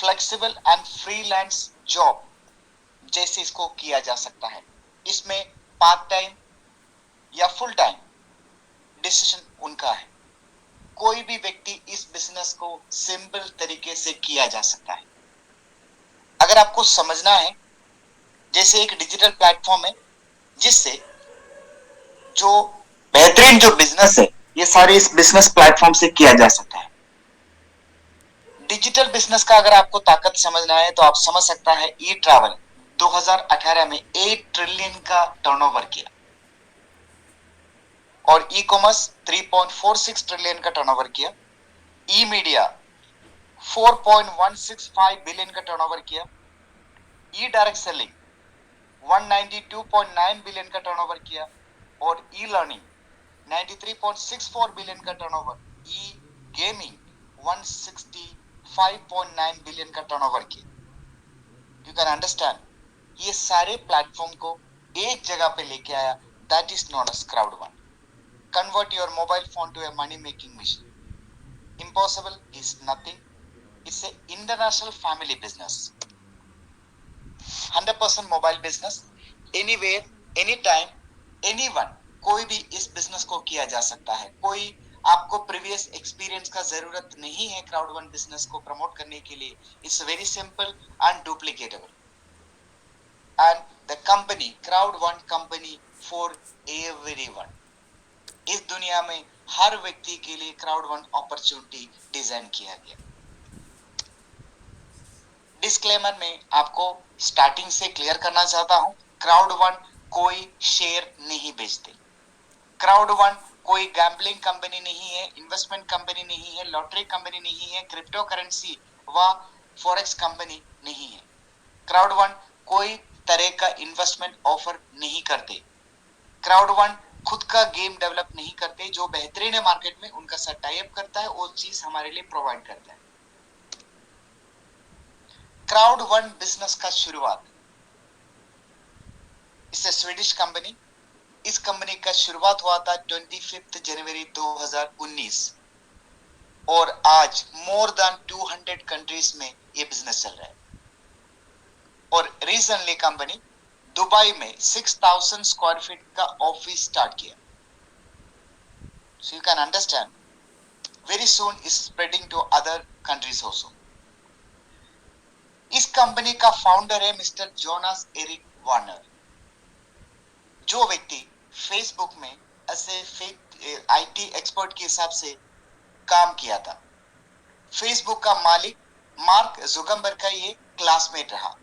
Flexible and freelance job जैसे इसको किया जा सकता है। इसमें पार्ट टाइम या फुल टाइम डिसीजन उनका है। कोई भी व्यक्ति इस बिजनेस को सिंपल तरीके से किया जा सकता है। अगर आपको समझना है, जैसे एक डिजिटल प्लेटफॉर्म है जिससे जो बेहतरीन जो बिजनेस है ये सारे इस बिजनेस प्लेटफॉर्म से किया जा सकता है। डिजिटल बिजनेस का अगर आपको ताकत समझना है तो आप समझ सकता है ई ट्रैवल 2018 में 8 ट्रिलियन का टर्नओवर किया और ई कॉमर्स 3.46 ट्रिलियन का टर्नओवर किया। ई मीडिया 4.165 बिलियन का टर्नओवर किया। ई डायरेक्ट सेलिंग 192.9 बिलियन का टर्नओवर किया और ई लर्निंग 93.64 बिलियन का टर्नओवर। ई गेमिंग 165.9 बिलियन का टर्नओवर किया। यू कैन अंडरस्टैंड, ये सारे प्लेटफॉर्म को एक जगह पे लेके आया, that is known as Crowd One. Convert your mobile phone to a money making machine. Impossible is nothing, it's a international family business. 100% mobile business, anywhere, any time, anyone, कोई भी इस बिजनेस को किया जा सकता है। कोई आपको प्रीवियस एक्सपीरियंस का जरूरत नहीं है क्राउड वन बिजनेस को प्रमोट करने के लिए। It's very simple and duplicatable and the company Crowd one company for everyone. इस दुनिया में हर व्यक्ति के लिए क्राउड वन अपॉर्चुनिटी डिजाइन किया गया। डिस्क्लेमर में आपको स्टार्टिंग से क्लियर करना चाहता हूं, क्राउड वन कोई शेयर नहीं बेचते। क्राउड वन कोई गैम्बलिंग कंपनी नहीं है, इन्वेस्टमेंट कंपनी नहीं है, लॉटरी कंपनी नहीं है, क्रिप्टो करेंसी व फॉरेक्स कंपनी नहीं है। क्राउड वन कोई तरह का इन्वेस्टमेंट ऑफर नहीं करते। क्राउड वन खुद का गेम डेवलप नहीं करते। जो बेहतरीन है मार्केट में उनका साथ टाई अप करता है, वो चीज हमारे लिए प्रोवाइड करता है। क्राउड वन बिजनेस का शुरुआत, इस स्वीडिश कंपनी, इस कंपनी का शुरुआत हुआ था 25 जनवरी 2019 और आज मोर देन 200 कंट्रीज में ये बिजनेस चल रहा है। और रिसेंटली कंपनी दुबई में 6000 स्क्वायर फीट का ऑफिस स्टार्ट किया। So you can understand, very soon is spreading to other countries also. इस कंपनी का फाउंडर है मिस्टर जोनास एरिक वार्नर, जो व्यक्ति फेसबुक में ऐसे आईटी एक्सपर्ट के हिसाब से काम किया था। फेसबुक का मालिक मार्क जुकरबर्ग का ये क्लासमेट रहा।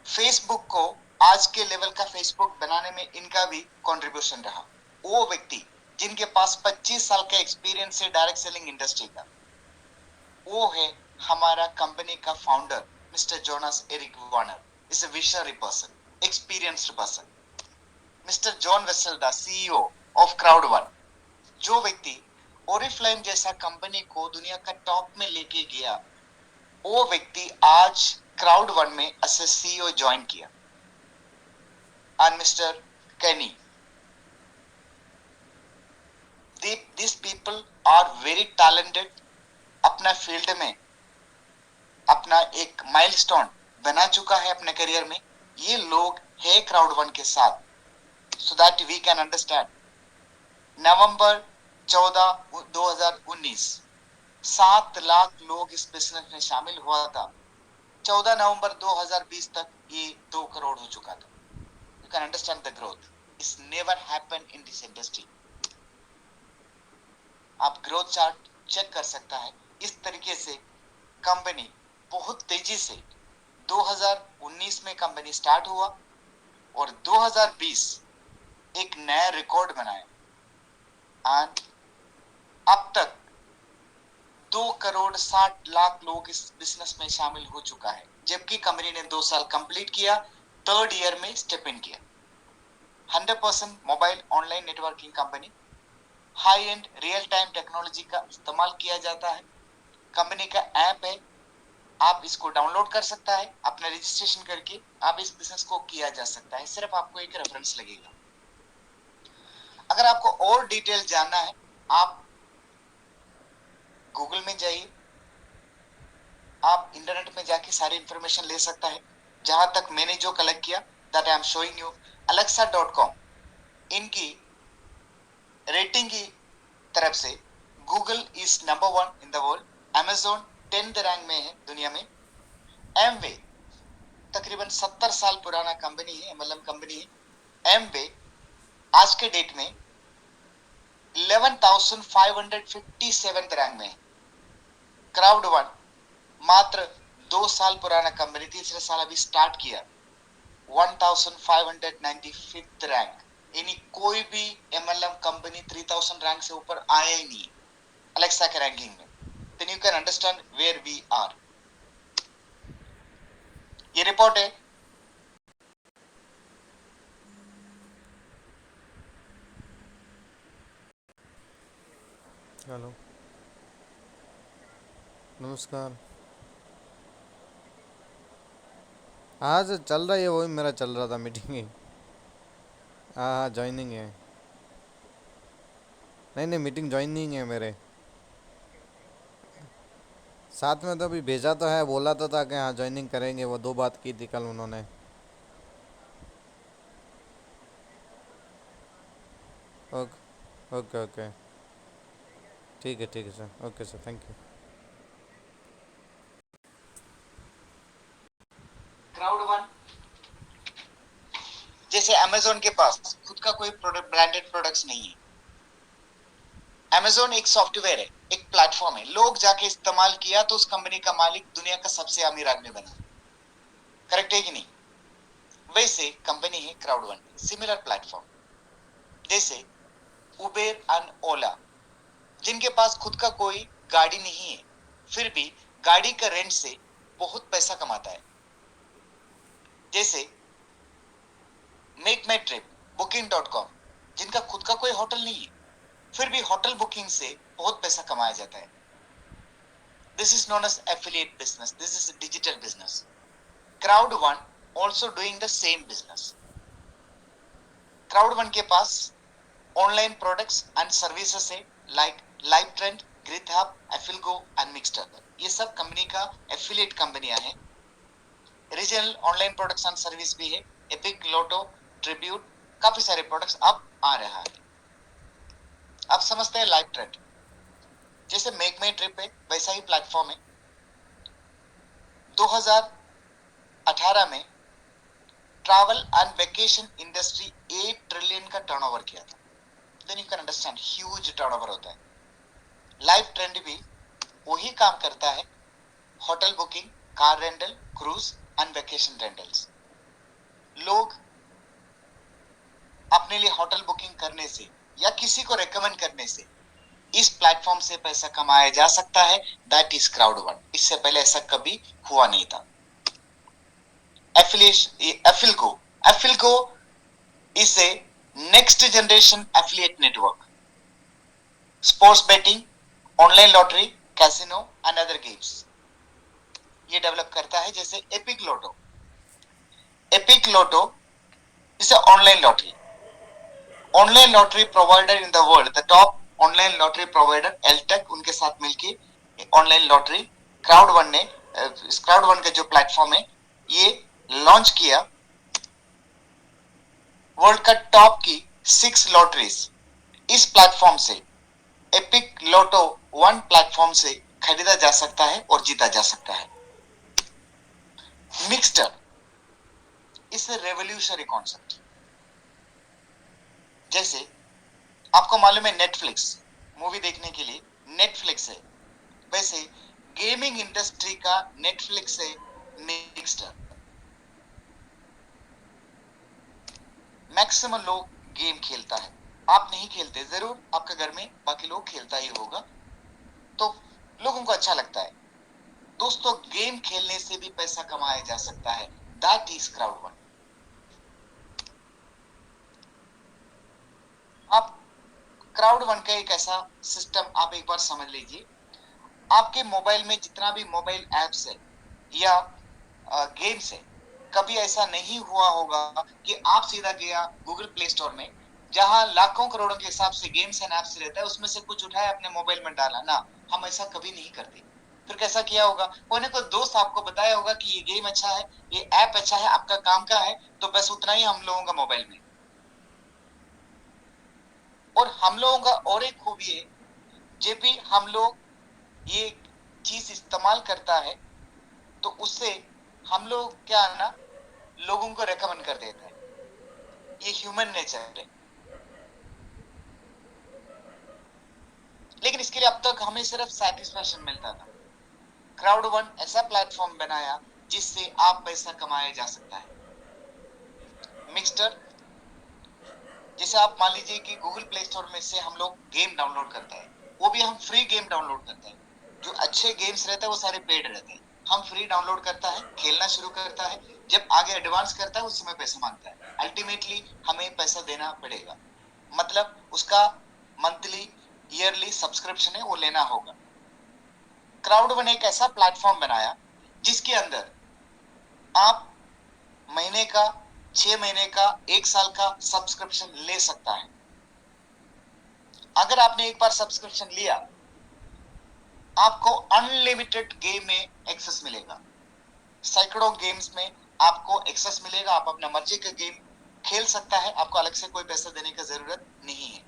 फेसबुक को आज के लेवल का फेसबुक बनाने में इनका भी कंट्रीब्यूशन रहा। वो व्यक्ति जिनके पास 25 साल का एक्सपीरियंस है डायरेक्ट सेलिंग इंडस्ट्री का, वो है हमारा कंपनी का founder Mister Jonas Erik Warner. Is a visionary person, experienced person. Mister John Weselda, CEO of Crowd one, जो व्यक्ति ओरिफ्लेम जैसा कंपनी को दुनिया का टॉप में लेके गया, वो व्यक्ति आज क्राउड वन में एज सीईओ ज्वाइन किया। And mister Kenny, this people are very talented, अपना फील्ड में अपना एक माइलस्टोन बना चुका है अपने करियर में। ये लोग है क्राउड वन के साथ, so that we can understand। नवंबर 14 2019 7 लाख लोग इस बिजनेस में शामिल हुआ था। 14 नवंबर 2020 तक ये 2 करोड़ हो चुका था। You can understand the growth, it's never happen in this industry. आप ग्रोथ चार्ट चेक कर सकता है। इस तरीके से कंपनी बहुत तेजी से 2019 में कंपनी स्टार्ट हुआ और 2020 एक नया रिकॉर्ड बनाया एंड अब तक 2 करोड़ 60 लाख लोग इस बिजनेस में शामिल हो चुका है। जबकि कंपनी ने 2 साल कंप्लीट किया, 3rd ईयर में स्टेप इन किया। 100% mobile online networking company, high and real time technology का इस्तेमाल किया जाता है। कंपनी का ऐप है, आप इसको डाउनलोड कर सकता है, अपना रजिस्ट्रेशन करके आप इस बिजनेस को किया जा सकता है। सिर्फ आपको एक रेफरेंस लगेगा। अगर आपको और डिटेल जानना है, आप गूगल में जाइए, आप इन इंटरनेट में जाके सारी इंफॉर्मेशन ले सकता है। जहां तक मैंने जो कलेक्ट किया, that I am showing you. Alexa.com इनकी रेटिंग की तरफ से Google is number 1 in the world, Amazon 10th rank में है दुनिया में। एमवे तकरीबन 70 साल पुराना कंपनी है, एमएलएम कंपनी है। एमवे आज के डेट में 11,557 रैंक में है। क्राउड वन मात्र 2 साल पुराना कंपनी, तीसरे साल अभी स्टार्ट किया, 1595th रैंक। यानी कोई भी एमएलएम कंपनी 3000 रैंक से ऊपर आया ही नहीं अलेक्सा के रैंकिंग में। Then you can understand where we are. ये रिपोर्ट है। हेलो, नमस्कार। आज चल रहा है, वही मेरा चल रहा था मीटिंग ही। हाँ हाँ, ज्वाइनिंग है। नहीं नहीं, मीटिंग ज्वाइनिंग है मेरे साथ में। तो अभी भेजा तो है, बोला तो था कि हाँ ज्वाइनिंग करेंगे, वो 2 बात की थी कल उन्होंने। ओके ओके ओके, ठीक है sir, okay sir, thank you. Crowd one जैसे अमेजोन के पास खुद का कोई प्रोडक्ट, ब्रांडेड प्रोडक्ट्स नहीं है। अमेजोन एक सॉफ्टवेयर है, एक प्लेटफॉर्म है। लोग जाके इस्तेमाल किया तो उस कंपनी का मालिक दुनिया का सबसे अमीर आदमी बना। करेक्ट है कि नहीं? वैसे कंपनी है क्राउड वन, सिमिलर प्लेटफॉर्म जैसे उबेर एंड ओला, जिनके पास खुद का कोई गाड़ी नहीं है, फिर भी गाड़ी का रेंट से बहुत पैसा कमाता है। जैसे मेक माई ट्रिप, Booking.com, जिनका खुद का कोई होटल नहीं है, फिर भी होटल बुकिंग से बहुत पैसा कमाया जाता है। This is known as affiliate business, this is digital business. Crowd one also doing the same business. Crowd one के पास ऑनलाइन प्रोडक्ट्स एंड सर्विसेज है, like Live Trend, Grith Hub, Affilgo and Mixter. ये सब company का affiliate कंपनियां हैं। Regional online products and service भी है, एपिक, लोटो, ट्रिब्यूट, काफी सारे प्रोडक्ट्स अब आ रहा है। आप समझते हैं लाइव ट्रेंड जैसे मेक माई ट्रिप है, वैसा ही प्लेटफॉर्म है। 2018 में travel and vacation industry 8 trillion का टर्नओवर किया था। Then you can understand huge turnover होता है। लाइव ट्रेंड भी वही काम करता है, hotel booking, car rental, cruise and vacation rentals. लोग अपने लिए होटल बुकिंग करने से या किसी को रेकमेंड करने से इस प्लेटफॉर्म से पैसा कमाया जा सकता है। That is Crowd one. इससे पहले ऐसा कभी हुआ नहीं था। Affilgo, Affilgo is a next generation affiliate network. Sports betting, online lottery, casino and other games ये डेवलप करता है। जैसे Epic Lotto, Epic Lotto is online lottery provider in the world, the top online lottery provider Altech, उनके साथ मिलके online lottery Crowd one ने, Crowd one का जो प्लेटफॉर्म है ये लॉन्च किया। वर्ल्ड का टॉप की 6 लॉटरीज इस प्लेटफॉर्म से, एपिक लोटो वन प्लेटफॉर्म से खरीदा जा सकता है और जीता जा सकता है। मिक्सटर इज ए रेवोल्यूशनरी कॉन्सेप्ट। जैसे आपको मालूम है नेटफ्लिक्स, मूवी देखने के लिए नेटफ्लिक्स है, वैसे गेमिंग इंडस्ट्री का नेटफ्लिक्स है मिक्सटर। मैक्सिमम लोग गेम खेलता है, आप नहीं खेलते, जरूर आपके घर में बाकी लोग खेलता ही होगा, तो लोगों को अच्छा लगता है। दोस्तों, गेम खेलने से भी पैसा कमाया जा सकता है। That is Crowd one. आप क्राउड वन का एक ऐसा सिस्टम आप एक बार समझ लीजिए। आपके मोबाइल में जितना भी मोबाइल एप्स है या गेम्स है, कभी ऐसा नहीं हुआ होगा कि आप सीधा गया गूगल प्ले स्टोर में, जहां लाखों करोड़ों के हिसाब से गेम्स एंड एप्स रहता है, उसमें से कुछ उठाया अपने मोबाइल में डाला ना। हम ऐसा कभी नहीं करते। फिर कैसा किया होगा, कोई ना कोई दोस्त आपको बताया होगा कि ये गेम अच्छा है, ये ऐप अच्छा है, आपका काम का है, तो बस उतना ही हम लोगों का मोबाइल में। और हम लोगों का और एक खूबी है, जब भी हम लोग ये चीज इस्तेमाल करता है तो उससे हम लोग क्या है ना, लोगों को रेकमेंड कर देता है। ये ह्यूमन नेचर है। लेकिन इसके लिए अब तक हमें सिर्फ सेटिस्फैक्शन मिलता था। क्राउड वन ऐसा प्लेटफॉर्म बनाया जिससे आप पैसा कमाया जा सकता है। मिक्सटर, जैसे आप मान लीजिए कि गूगल प्ले स्टोर में से हम लोग गेम डाउनलोड करते हैं, वो भी हम फ्री गेम डाउनलोड करते हैं। जो अच्छे गेम्स रहते हैं वो सारे पेड रहते हैं। हम फ्री डाउनलोड करता है, खेलना शुरू करता है, जब आगे एडवांस करता है उस समय पैसा मांगता है। अल्टीमेटली हमें पैसा देना पड़ेगा, मतलब उसका मंथली ईयरली सब्सक्रिप्शन है वो लेना होगा। क्राउड वन एक ऐसा प्लेटफॉर्म बनाया जिसके अंदर आप महीने का, 6 महीने का, 1 साल का सब्सक्रिप्शन ले सकता है। अगर आपने एक बार सब्सक्रिप्शन लिया, आपको अनलिमिटेड गेम में एक्सेस मिलेगा। सैकड़ों गेम्स में आपको एक्सेस मिलेगा। आप अपना मर्जी का गेम खेल सकता है, आपको अलग से कोई पैसा देने की जरूरत नहीं है।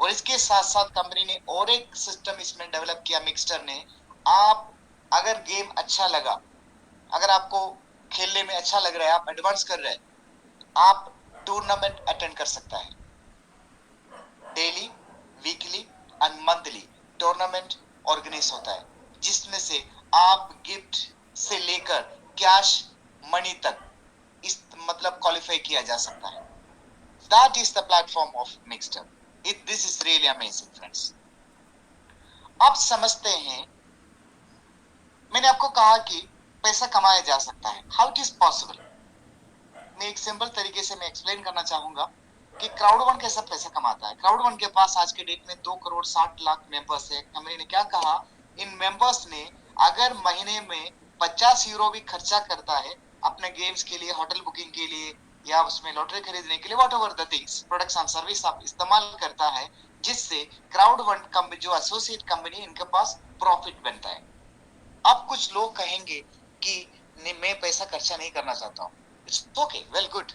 और इसके साथ साथ कंपनी ने और एक सिस्टम इसमें डेवलप किया, मिक्सटर ने। आप अगर गेम अच्छा लगा, अगर आपको खेलने में अच्छा लग रहा है, आप एडवांस कर रहे हैं, आप टूर्नामेंट अटेंड कर सकता है। Daily, weekly and monthly tournament organise होता है, जिसमें से आप गिफ्ट से लेकर कैश मनी तक इस मतलब क्वालिफाई किया जा सकता है। That is the platform of Mixter. This is really amazing friends. आप समझते हैं, मैंने आपको कहा कि पैसा कमाया जा सकता है। How it is possible? मैं एक सिंपल तरीके से मैं एक्सप्लेन करना चाहूंगा कि क्राउड वन कैसा पैसा कमाता है। क्राउड वन के पास आज के डेट में 2 करोड़ 60 लाख मेंबर्स है। कंपनी ने क्या कहा, इन मेंबर्स ने अगर महीने में 50 यूरो भी खर्चा करता है अपने गेम्स के लिए, होटल बुकिंग के लिए, या उसमें लॉटरी खरीदने के लिए, what ever the things, products and service आप इस्तेमाल करता है, जिससे क्राउड वन जो एसोसिएट कंपनी, इनके पास प्रॉफिट बनता है। अब कुछ लोग कहेंगे कि मैं पैसा खर्चा नहीं करना चाहता हूँ। It's okay, well good.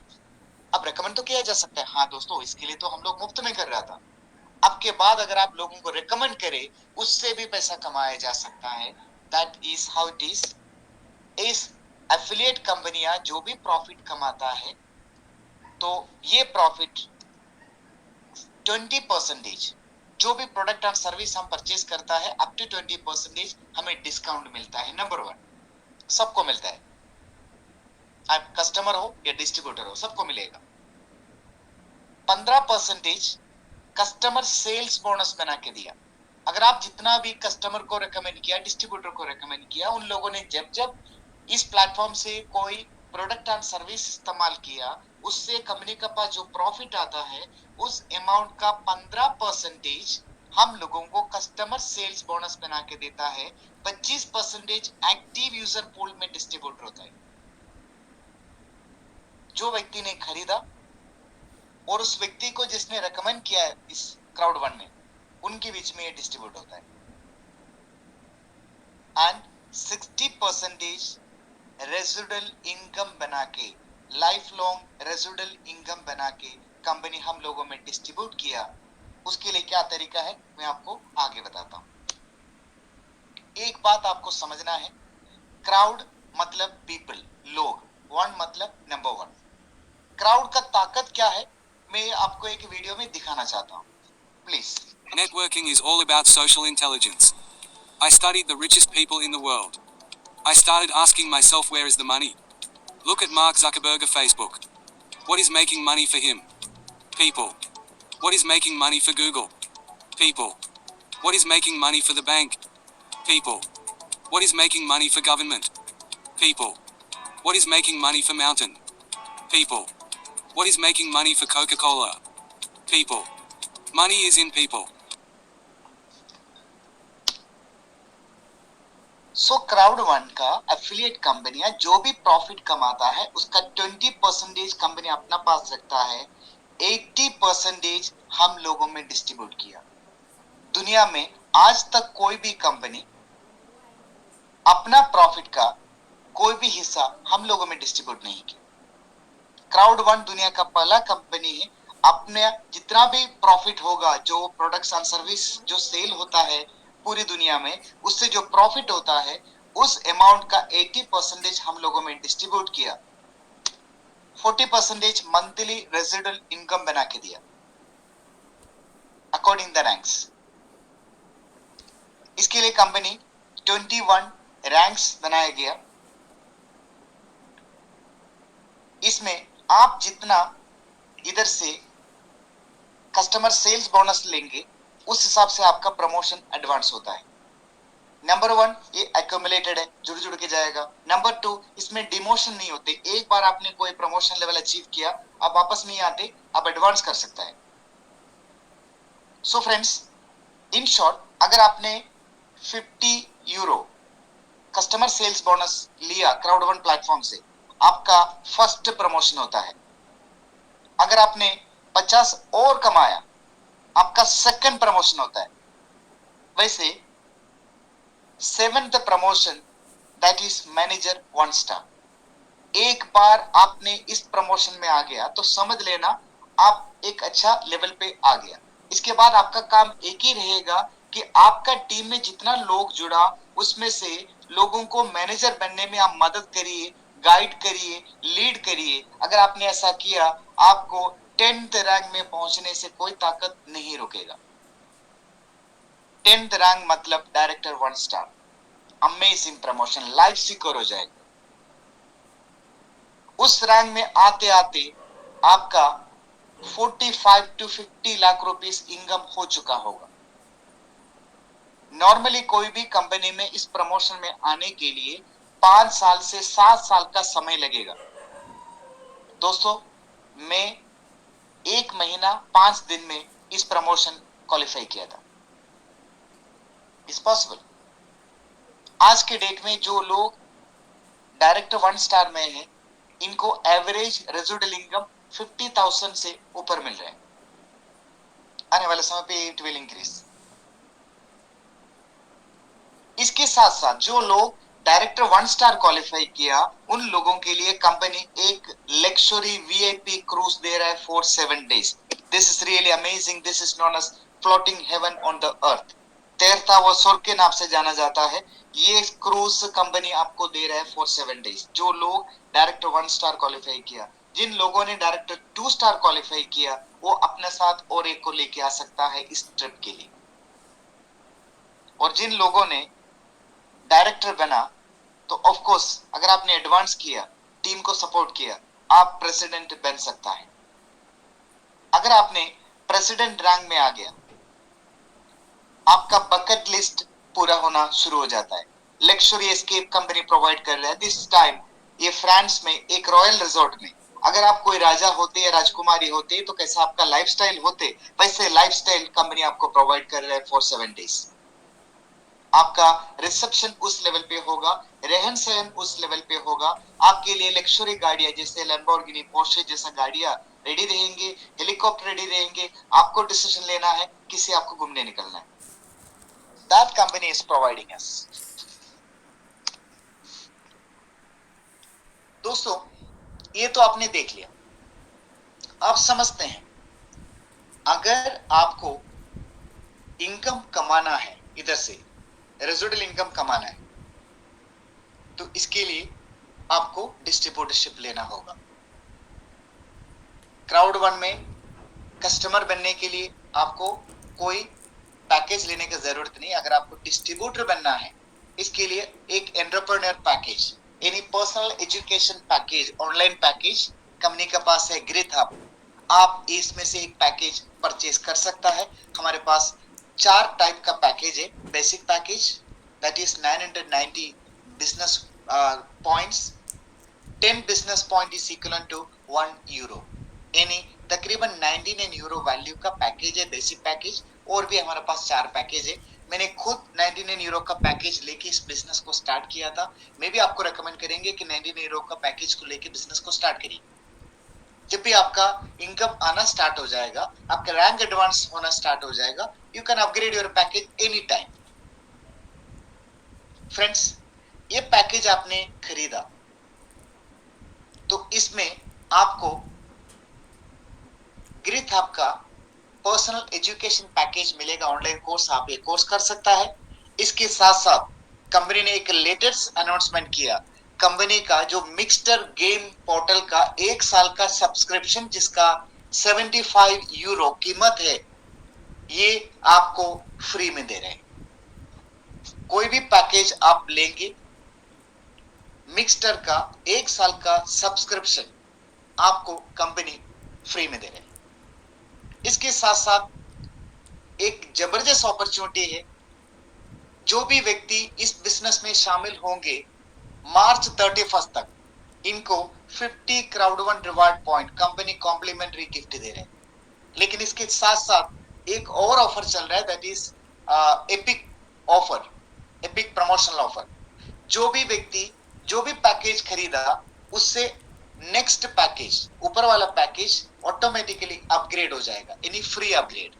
अब रेकमेंड तो किया जा सकता है। हाँ दोस्तों, इसके लिए तो हम लोग मुफ्त में कर रहा था। अब के बाद अगर आप लोगों को रेकमेंड करें, उससे भी पैसा कमाया जा सकता है। That is how it is. इस एफिलिएट कंपनियां जो भी प्रॉफिट कमाता है, तो ये प्रॉफिट 20%, जो भी प्रोडक्ट और सर्विस हम परचेज करता है, अप टू 20% हमें डिस्काउंट मिलता है। नंबर वन, सबको मिलता है, आप कस्टमर हो या डिस्ट्रीब्यूटर हो, सबको मिलेगा। 15% कस्टमर सेल्स बोनस बना के दिया। अगर आप जितना भी कस्टमर को रेकमेंड किया, डिस्ट्रीब्यूटर को रेकमेंड किया, उन लोगों ने जब जब इस प्लेटफॉर्म से कोई प्रोडक्ट एंड सर्विस इस्तेमाल किया, उससे कंपनी का पास जो प्रॉफिट आता है, उस अमाउंट का 15% हम लोगों को कस्टमर सेल्स बोनस बना के देता है। 25% एक्टिव यूजर पूल में डिस्ट्रीब्यूट होता है। जो व्यक्ति ने खरीदा और उस व्यक्ति को जिसने रेकमेंड किया है इस क्राउड वन में, उनके बीच में ये डिस्ट्रीब्यूट होता है। एंड 60% रेजिडुअल इनकम बना के, लाइफ लॉन्ग रेजिडुअल इनकम बना के कंपनी हम लोगों में डिस्ट्रीब्यूट किया। उसके लिए क्या तरीका है मैं आपको आगे बताता हूं। एक बात आपको समझना है, क्राउड मतलब पीपल, लोग, वन मतलब नंबर वन। क्राउड का ताकत क्या है, मैं आपको एक वीडियो में दिखाना चाहता हूं, please. Networking is all about social intelligence. I studied the richest people in the world. I started asking myself, where is the money? Look at Mark Zuckerberg of Facebook. What is making money for him? People. What is making money for Google? People. What is making money for the bank? People. What is making money for government? People. What is making money for Mountain? People. What is making money for Coca-Cola? People. Money is in people. So crowd one का affiliate कंपनियां जो भी profit कमाता है, उसका 20% company अपना पास रखता है, 80% हम लोगों में डिस्ट्रीब्यूट किया। दुनिया में आज तक कोई भी कंपनी अपना प्रॉफिट का कोई भी हिस्सा हम लोगों में डिस्ट्रीब्यूट नहीं किया। क्राउड वन दुनिया का पहला कंपनी है, अपने जितना भी प्रॉफिट होगा, जो प्रोडक्ट्स एंड सर्विस जो सेल होता है पूरी दुनिया में, उससे जो प्रॉफिट होता है उस अमाउंट का 80% हम लोगों में डिस्ट्रीब्यूट किया, 40% मंथली रेजिडुअल इनकम बना के दिया अकॉर्डिंग द रैंक्स। इसके लिए कंपनी 21 रैंक्स बनाया गया। इसमें आप जितना इधर से कस्टमर सेल्स बोनस लेंगे उस हिसाब से आपका प्रमोशन एडवांस होता है। नंबर 1 ये एक्यूमुलेटेड है, जुड़ जुड़ के जाएगा। नंबर 2 इसमें डिमोशन नहीं होते, एक बार आपने कोई प्रमोशन लेवल अचीव किया आप वापस नहीं आते, आप एडवांस कर सकता है। सो फ्रेंड्स, इन शॉर्ट, अगर आपने 50 यूरो कस्टमर सेल्स बोनस लिया क्राउड वन प्लेटफॉर्म से, आपका फर्स्ट प्रमोशन होता है। अगर आपने 50 और कमाया, आपका सेकंड प्रमोशन होता है। वैसे 7th promotion that is manager 1 star. एक बार आपने इस प्रमोशन में आ गया तो समझ लेना आप एक अच्छा लेवल पे आ गया। इसके बाद आपका काम एक ही रहेगा कि आपका टीम में जितना लोग जुड़ा उसमें से लोगों को मैनेजर बनने में आप मदद करिए, गाइड करिए, लीड करिए। अगर आपने ऐसा किया, आपको 10th रैंक में पहुंचने से कोई ताकत नहीं रोकेगा। 10th रैंक मतलब director 1 star, amazing promotion, life secure हो जाएगा। उस रैंक में आते आते आपका 45 to 50 लाख रुपीस इनकम हो चुका होगा। नॉर्मली कोई भी कंपनी में इस प्रमोशन में आने के लिए 5 साल से 7 साल का समय लगेगा। दोस्तों, मैं 1 महीना 5 दिन में इस प्रमोशन क्वालिफाई किया था। Is possible. आज के डेट में जो लोग डायरेक्टर 1 स्टार में हैं, इनको एवरेज रेजिडुअल इनकम 50,000 से ऊपर मिल रहे हैं। आने वाले समय पे इट विल इंक्रीज। इसके साथ साथ जो लोग डायरेक्टर 1 स्टार क्वालिफाई किया, उन लोगों के लिए कंपनी एक लग्जरी वीआईपी क्रूज दे रहा है for 7 days। This is really amazing. This is known as floating heaven on the earth. तैरता हुआ स्वर्ग के नाम से जाना जाता है। ये क्रूज कंपनी आपको दे रहा है फॉर 7 days। जो लोग डायरेक्टर 1 स्टार क्वालिफाई किया, जिन लोगों ने डायरेक्टर 2 स्टार क्वालिफाई किया, वो अपने साथ और एक को लेके आ सकता है इस ट्रिप के लिए। और जिन लोगों ने डायरेक्टर बना, तो ऑफ कोर्स अगर आपने एडवांस किया, टीम को सपोर्ट किया, आप प्रेसिडेंट बन सकता है। अगर आपने प्रेसिडेंट रैंक में आ गया, आपका बकेट लिस्ट पूरा होना शुरू हो जाता है। लग्जरी एस्केप कंपनी प्रोवाइड कर रहा है। दिस टाइम ये फ्रांस में एक रॉयल रिजॉर्ट में, अगर आप कोई राजा होते या राजकुमारी होते तो कैसा आपका लाइफस्टाइल होते, वैसे लाइफस्टाइल कंपनी आपको प्रोवाइड कर रहा है फॉर 7 days। आपका रिसेप्शन उस लेवल पे होगा, रहन सहन उस लेवल पे होगा। आपके लिए लग्जरी गाड़ियां जैसे लैम्बोर्गिनी, पोर्शे जैसा गाड़ियां रेडी रहेंगे, हेलीकॉप्टर रेडी रहेंगे। आपको डिसीजन लेना है किसी आपको घूमने निकलना है। That company is providing us. दोस्तों, ये तो आपने देख लिया। आप समझते हैं, अगर आपको इनकम कमाना है, इधर से रेजिडुअल इनकम कमाना है, तो इसके लिए आपको डिस्ट्रीब्यूटरशिप लेना होगा। क्राउड वन में कस्टमर बनने के लिए आपको कोई पैकेज लेने की जरूरत नहीं। अगर आपको डिस्ट्रीब्यूटर बनना है, इसके लिए एक एंटरप्रेन्योर पैकेज, यानी personal education package, online package company के पास है, ग्रिथ हब। आप इसमें से एक पैकेज परचेज कर सकता है। हमारे पास 4 टाइप का पैकेज है। Basic package that is 990 business points. 10 business point is equal to 1 euro, यानी तकरीबन 99 यूरो वैल्यू का पैकेज है बेसिक पैकेज। और भी हमारे पास 4 पैकेज है। मैंने खुद 99 यूरो का पैकेज लेके इस बिजनेस को स्टार्ट किया था। मैं भी आपको रेकमेंड करेंगे कि 99 यूरो का पैकेज को लेके बिजनेस को स्टार्ट करिए। जब भी आपका इनकम आना स्टार्ट हो जाएगा, आपका रैंक एडवांस होना स्टार्ट हो जाएगा, you can upgrade your package any time. Friends, ये पैकेज आपने खरीदा तो इसमें आपको ग्रिथ हब का पर्सनल एजुकेशन पैकेज मिलेगा। ऑनलाइन कोर्स आप ये कोर्स कर सकता है। इसके साथ साथ कंपनी ने एक लेटेस्ट अनाउंसमेंट किया, कंपनी का जो मिक्सटर गेम पोर्टल का 1 साल का सब्सक्रिप्शन जिसका 75 यूरो कीमत है, ये आपको फ्री में दे रहे हैं। कोई भी पैकेज आप लेंगे, मिक्सटर का 1 साल का सब्सक्रिप्शन आपको कंपनी फ्री में दे रहे हैं। इसके साथ साथ एक जबरदस्त अपॉर्चुनिटी है, जो भी व्यक्ति इस बिजनेस में शामिल होंगे मार्च 31 तक इनको 50 Crowd one reward point company complimentary gift दे रहे हैं। लेकिन इसके साथ साथ एक और ऑफर चल रहा है, that is epic offer, epic promotional offer. जो भी व्यक्ति जो भी पैकेज खरीदा उससे नेक्स्ट पैकेज, ऊपर वाला पैकेज ऑटोमेटिकली अपग्रेड हो जाएगा, यानी फ्री अपग्रेड।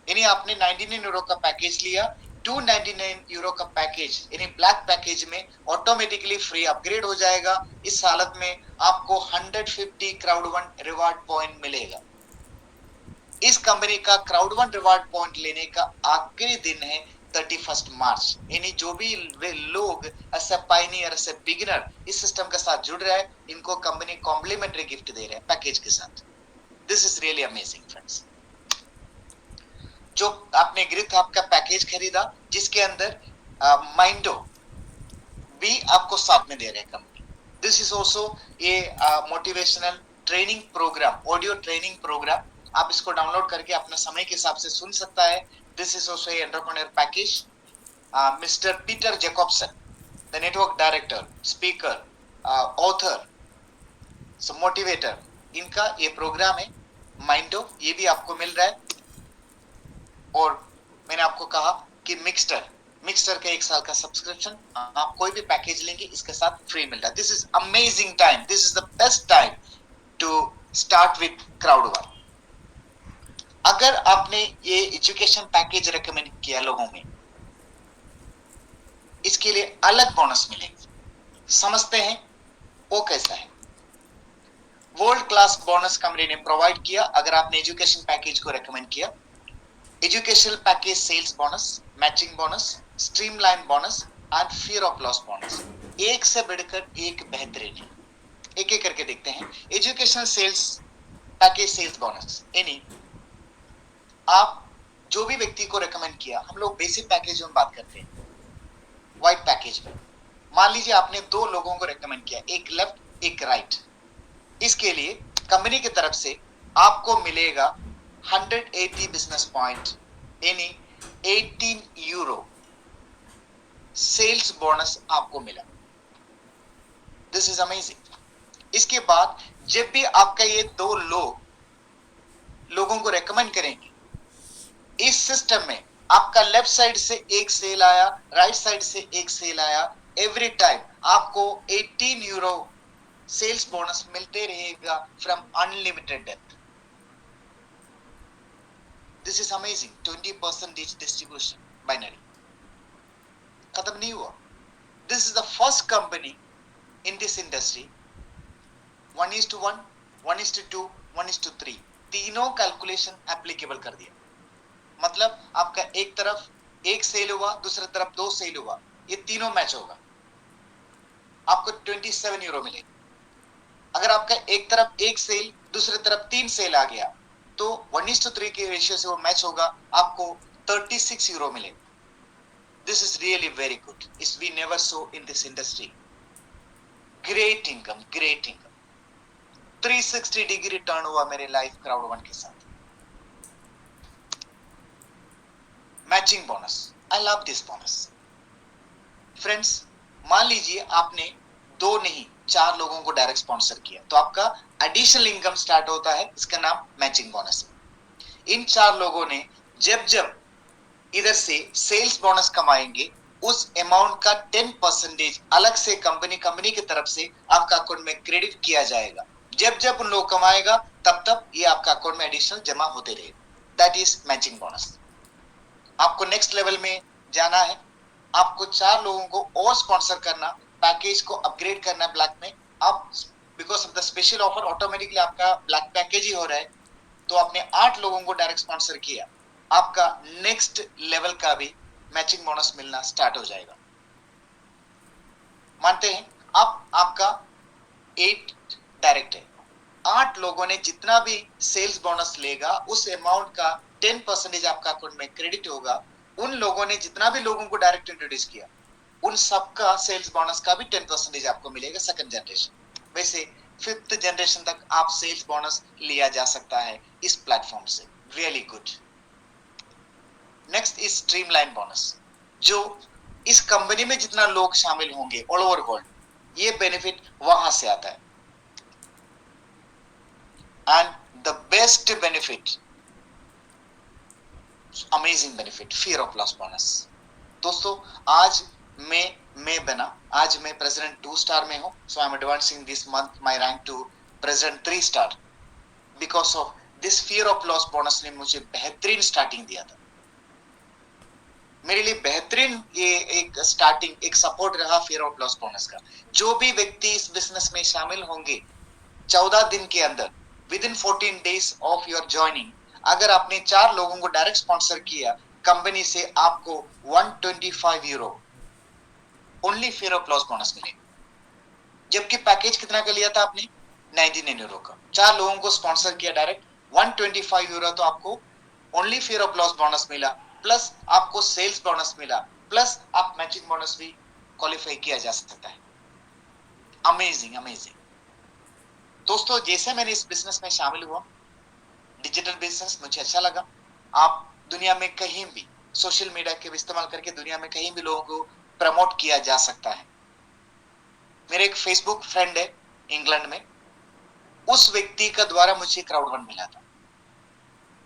यानी आपने 99 यूरो का पैकेज लिया, 299 यूरो का पैकेज यानी ब्लैक पैकेज में ऑटोमेटिकली फ्री अपग्रेड हो जाएगा। इस हालत में आपको 150 क्राउड1 रिवार्ड पॉइंट मिलेगा। इस कंपनी का क्राउड1 रिवार्ड पॉइंट लेने का आखिरी दिन है 31 मार्च। यानी जो भी लोग as a pioneer, as a beginner इस सिस्टम के साथ जुड़ रहे हैं, इनको कंपनी कॉम्प्लीमेंट्री गिफ्ट दे रहे हैं पैकेज के साथ। This is really amazing friends. जो आपने ग्रिथ हब का पैकेज खरीदा जिसके अंदर माइंडो भी आपको साथ में दे रहे हैं कंपनी। दिस इज ऑल्सो ये motivational training programme, audio training programme. आप इसको डाउनलोड करके अपने समय के हिसाब से सुन सकता है। This is also entrepreneur package. Mister Peter Jacobson, the network director, speaker, author, motivator, इनका ये प्रोग्राम है माइंडो, ये भी आपको मिल रहा है। और मैंने आपको कहा कि मिक्सटर का 1 साल का सब्सक्रिप्शन आप कोई भी पैकेज लेंगे इसके साथ फ्री मिल रहा है। This is amazing time, this is the best time to start with Crowd one. अगर आपने ये एजुकेशन पैकेज रेकमेंड किया लोगों में, इसके लिए अलग बोनस मिलेंगे। समझते हैं वो कैसा है। वर्ल्ड क्लास बोनस कंपनी ने प्रोवाइड किया अगर आपने एजुकेशन पैकेज को रेकमेंड किया। Educational package sales bonus, matching bonus, streamline bonus and fear of loss bonus, एक से बढ़कर एक बेहतरीन है। एक एक करके देखते हैं। Educational sales package sales bonus, यानी आप जो भी व्यक्ति को रेकमेंड किया, हम लोग बेसिक पैकेज में बात करते हैं, व्हाइट पैकेज में। मान लीजिए आपने 2 लोगों को रेकमेंड किया, एक लेफ्ट एक राइट। इसके लिए कंपनी की तरफ से आपको मिलेगा 180 बिजनेस पॉइंट यानी 18 यूरो सेल्स बोनस आपको मिला। This is amazing. इसके बाद जब भी आपका ये 2 लोगों को रेकमेंड करेंगे, इस सिस्टम में आपका लेफ्ट साइड से एक सेल आया, राइट साइड से एक सेल आया, एवरी टाइम आपको 18 यूरो सेल्स बोनस मिलते रहेगा from unlimited depth. This is amazing. 20% distribution binary खत्म नहीं हुआ। This is the first company in this industry 1:1, 1:2, 1:3 तीनों कैलकुलेशन एप्लीकेबल कर दिया। मतलब आपका एक तरफ एक सेल हुआ, दूसरी तरफ 2 सेल हुआ, ये तीनों मैच होगा, आपको 27 यूरो मिलेगा। अगर आपका एक तरफ एक सेल, दूसरी तरफ 3 सेल आ गया तो 1:3 के रेशियो से वो मैच होगा, आपको 36 यूरो मिलेगा। This is really very good. इस we never saw in this industry. Great income, great income. 360 degree turn हुआ मेरे लाइफ क्राउड1 के साथ। Matching bonus, I love this bonus friends. मान लीजिए आपने 2 नहीं 4 लोगों को डायरेक्ट स्पॉन्सर किया, तो आपका एडिशनल इनकम स्टार्ट होता है, इसका नाम मैचिंग बोनस है। इन 4 लोगों ने जब जब इधर से सेल्स बोनस कमाएंगे, उस अमाउंट का 10% अलग से कंपनी की तरफ से आपका अकाउंट में क्रेडिट किया जाएगा। जब जब उन लोग कमाएगा तब तब ये आपका अकाउंट में एडिशनल जमा होते रहेगा। That is matching bonus. आपको नेक्स्ट लेवल में जाना है आपको 4 लोगों को और स्पॉन्सर करना, पैकेज को अपग्रेड करना ब्लैक में, आप because of the special offer automatically आपका ब्लैक पैकेज ही हो रहा है, तो आपने 8 लोगों को डायरेक्ट स्पॉन्सर किया, आपका नेक्स्ट लेवल का भी मैचिंग बोनस मिलना स्टार्ट हो जाएगा। मानते हैं अब आपका 8 डायरेक्ट है, 8 लोगों ने जितना भी सेल्स बोनस लेगा उस अमाउंट का 10% आपका अकाउंट में क्रेडिट होगा। उन लोगों ने जितना भी लोगों को डायरेक्ट इंट्रोड्यूस किया उन सबका सेल्स बोनस का भी 10% आपको मिलेगा सेकंड जनरेशन। वैसे 5th जनरेशन तक आप सेल्स बोनस लिया जा सकता है इस प्लेटफॉर्म से। Really good. Next is streamline bonus, जो इस कंपनी में जितना लोग शामिल होंगे ऑल ओवर वर्ल्ड, ये बेनिफिट वहां से आता है। And the best benefit, amazing benefit, fear of loss bonus. दोस्तों आज मैं बना, आज मैं प्रेसिडेंट 2 स्टार में हूं, so I am advancing this month my rank to president 3 star because of this fear of loss bonus ने मुझे बेहतरीन स्टार्टिंग दिया था। मेरे लिए बेहतरीन ये एक स्टार्टिंग, एक सपोर्ट रहा फियर ऑफ लॉस बोनस का। जो भी व्यक्ति इस बिजनेस में शामिल होंगे 14 दिन के अंदर, with in 14 days of your joining, अगर आपने 4 लोगों को डायरेक्ट स्पॉन्सर किया कंपनी से, आपको 125 euro only fear of loss bonus मिलेगा। जबकि पैकेज कितना का लिया था आपने? 99 यूरो का। 4 लोगों को स्पॉन्सर किया डायरेक्ट, 125 यूरो तो आपको only fear of loss bonus मिला, प्लस आपको सेल्स बोनस मिला, प्लस आप मैचिंग बोनस भी क्वालिफाई किया जा सकता है। Amazing amazing. दोस्तों जैसे मैंने इस बिजनेस में शामिल हुआ, डिजिटल बिजनेस मुझे अच्छा लगा। आप दुनिया में कहीं भी सोशल मीडिया के इस्तेमाल करके दुनिया में कहीं भी लोगों को प्रमोट किया जा सकता है। मेरे एक फेसबुक फ्रेंड है इंग्लैंड में, उस व्यक्ति का द्वारा मुझे क्राउड फंड मिला था,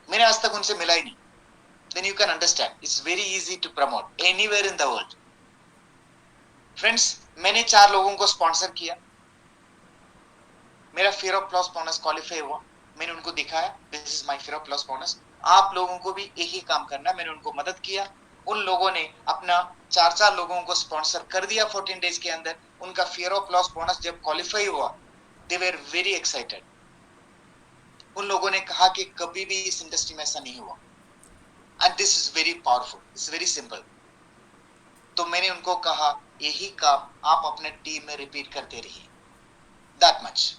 मैंने आज तक उनसे मिला ही नहीं। Then you can understand it's very easy to promote anywhere in the world. Friends मैंने 4 लोगों को स्पॉन्सर किया, मेरा fear of loss bonus qualify हुआ, मैंने उनको दिखाया this is my fear of loss bonus. आप लोगों को भी एक ही काम करना, मैंने उनको मदद किया। उन लोगों ने अपना 4 लोगों को स्पॉन्सर कर दिया 14 डेज के अंदर। उनका फियर ऑफ लॉस बोनस जब क्वालिफाई हुआ, दे वर वेरी एक्साइटेड। उन लोगों ने कहा कि कभी भी इस इंडस्ट्री में ऐसा नहीं हुआ, and this is very powerful, it's very simple. तो मैंने उनको कहा यही काम आप अपने टीम में रिपीट करते रहिए, दैट मच।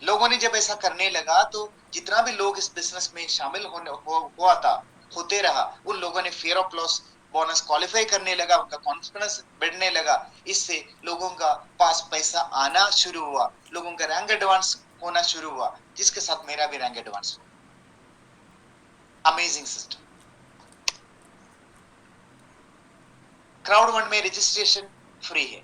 लोगों ने जब ऐसा करने लगा तो जितना भी लोग इस बिजनेस में शामिल होते रहा, उन लोगों ने fear of loss bonus qualify करने लगा, उनका कॉन्फिडेंस बढ़ने लगा। इससे लोगों का पास पैसा आना शुरू हुआ, लोगों का रैंक एडवांस होना शुरू हुआ, जिसके साथ मेरा भी रैंक एडवांस हुआ। Amazing system. क्राउड फंड में रजिस्ट्रेशन फ्री है,